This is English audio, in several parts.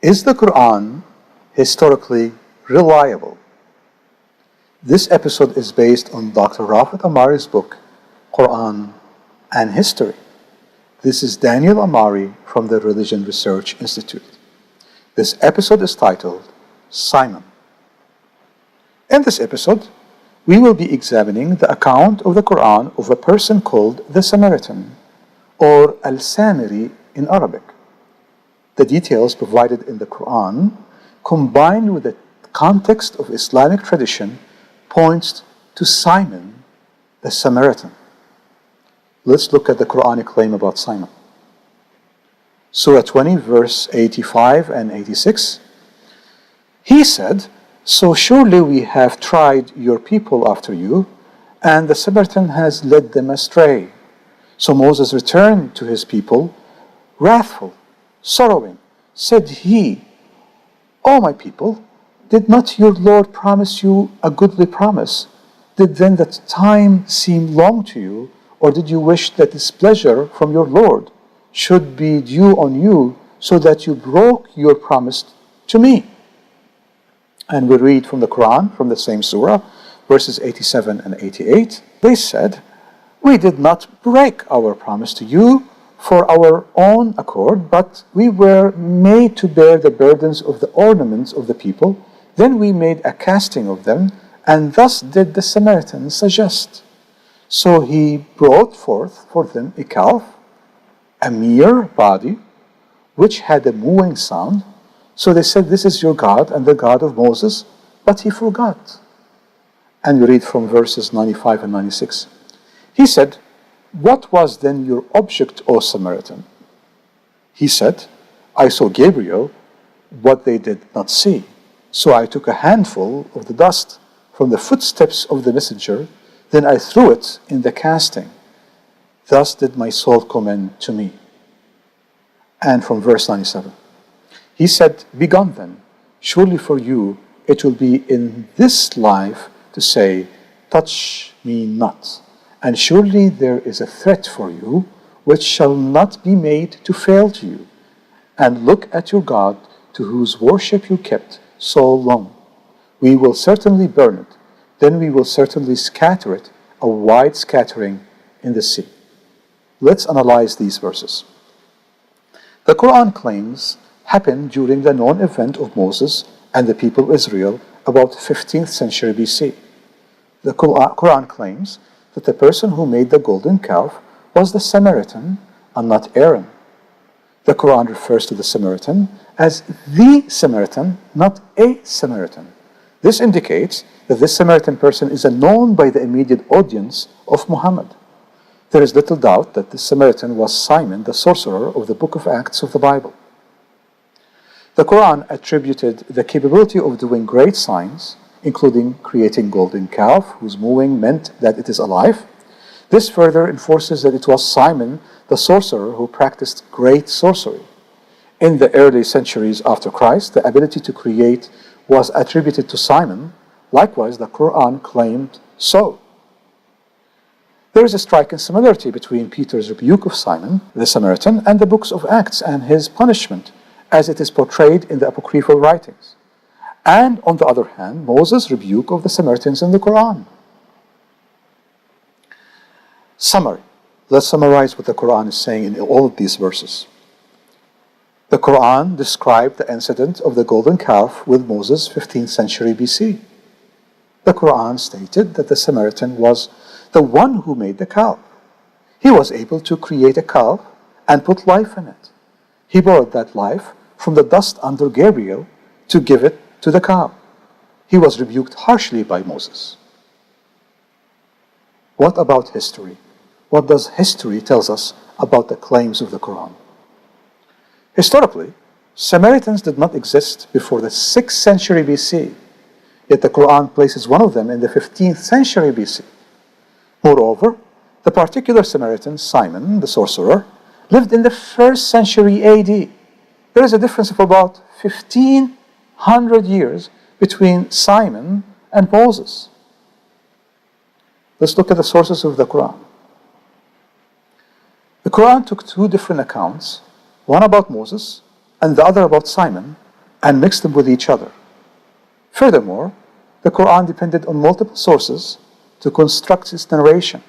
Is the Quran historically reliable? This episode is based on Dr. Rafat Amari's book, Quran and History. This is Daniel Amari from the Religion Research Institute. This episode is titled Simon. In this episode, we will be examining the account of the Quran of a person called the Samaritan, or Al-Samiri in Arabic. The details provided in the Quran, combined with the context of Islamic tradition, points to Simon the Samaritan. Let's look at the Quranic claim about Simon. Surah 20, verse 85 and 86. He said, "So surely we have tried your people after you, and the Samaritan has led them astray. So Moses returned to his people, wrathful, sorrowing. Said he, O my people, did not your Lord promise you a goodly promise? Did then that time seem long to you, or did you wish that displeasure from your Lord should be due on you, so that you broke your promise to me?" And we read from the Quran, from the same surah, verses 87 and 88. They said, "We did not break our promise to you for our own accord, but we were made to bear the burdens of the ornaments of the people. Then we made a casting of them, and thus did the Samaritan suggest. So he brought forth for them a calf, a mere body, which had a mooing sound. So they said, 'This is your God and the God of Moses,' but he forgot." And we read from verses 95 and 96. He said, "What was then your object, O Samaritan?" He said, "I saw Gabriel, what they did not see. So I took a handful of the dust from the footsteps of the messenger, then I threw it in the casting. Thus did my soul commend to me." And from verse 97. He said, "Begone then, surely for you it will be in this life to say, 'Touch me not.' And surely there is a threat for you, which shall not be made to fail to you. And look at your God, to whose worship you kept so long. We will certainly burn it, then we will certainly scatter it, a wide scattering in the sea." Let's analyze these verses. The Quran claims happened during the known event of Moses and the people of Israel about 15th century BC. The Quran claims that the person who made the golden calf was the Samaritan and not Aaron. The Quran refers to the Samaritan as the Samaritan, not a Samaritan. This indicates that this Samaritan person is known by the immediate audience of Muhammad. There is little doubt that this Samaritan was Simon, the sorcerer of the book of Acts of the Bible. The Quran attributed the capability of doing great signs, including creating golden calf, whose mooing meant that it is alive. This further enforces that it was Simon, the sorcerer, who practiced great sorcery. In the early centuries after Christ, the ability to create was attributed to Simon. Likewise, the Quran claimed so. There is a striking similarity between Peter's rebuke of Simon, the Samaritan, and the books of Acts and his punishment, as it is portrayed in the apocryphal writings. And on the other hand, Moses' rebuke of the Samaritans in the Quran. Summary. Let's summarize what the Quran is saying in all of these verses. The Quran described the incident of the golden calf with Moses 15th century BC. The Quran stated that the Samaritan was the one who made the calf. He was able to create a calf and put life in it. He borrowed that life from the dust under Gabriel to give it to the cow. He was rebuked harshly by Moses. What about history? What does history tell us about the claims of the Quran? Historically, Samaritans did not exist before the 6th century BC, yet the Quran places one of them in the 15th century BC. Moreover, the particular Samaritan, Simon, the sorcerer, lived in the 1st century AD. There is a difference of about 1,500 years between Simon and Moses. Let's look at the sources of the Quran. The Quran took two different accounts, one about Moses and the other about Simon, and mixed them with each other. Furthermore, the Quran depended on multiple sources to construct its narration.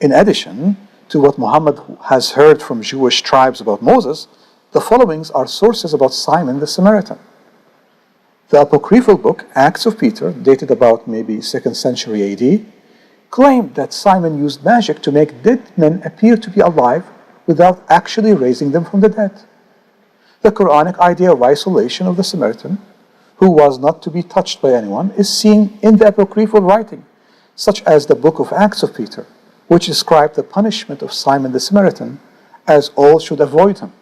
In addition to what Muhammad has heard from Jewish tribes about Moses, the followings are sources about Simon the Samaritan. The apocryphal book Acts of Peter, dated about maybe 2nd century AD, claimed that Simon used magic to make dead men appear to be alive without actually raising them from the dead. The Quranic idea of isolation of the Samaritan, who was not to be touched by anyone, is seen in the apocryphal writing, such as the book of Acts of Peter, which described the punishment of Simon the Samaritan, as all should avoid him.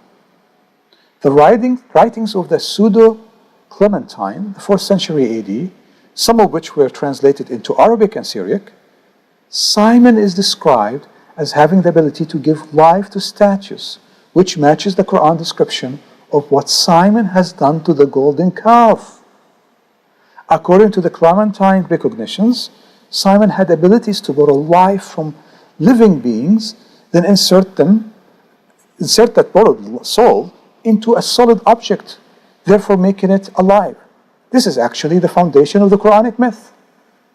The writings of the Pseudo-Clementine, the 4th century AD, some of which were translated into Arabic and Syriac, Simon is described as having the ability to give life to statues, which matches the Quran description of what Simon has done to the golden calf. According to the Clementine recognitions, Simon had abilities to borrow life from living beings, then insert that borrowed soul into a solid object, therefore making it alive. This is actually the foundation of the Quranic myth.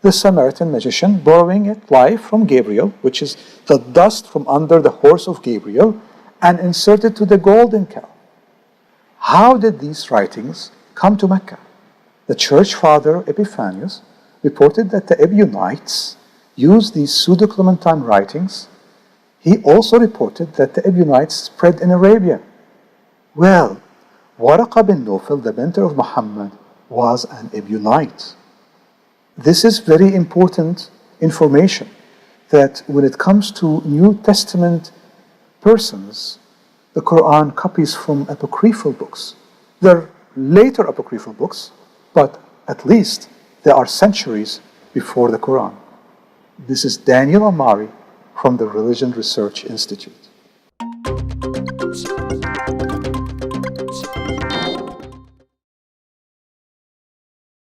The Samaritan magician borrowing life from Gabriel, which is the dust from under the horse of Gabriel, and inserted to the golden cow. How did these writings come to Mecca? The church father Epiphanius reported that the Ebionites used these Pseudo-Clementine writings. He also reported that the Ebionites spread in Arabia. Well, Waraqa bin Nawfal, the mentor of Muhammad, was an Ebionite. This is very important information, that when it comes to New Testament persons, the Quran copies from apocryphal books. They're later apocryphal books, but at least they are centuries before the Quran. This is Daniel Amari from the Religion Research Institute.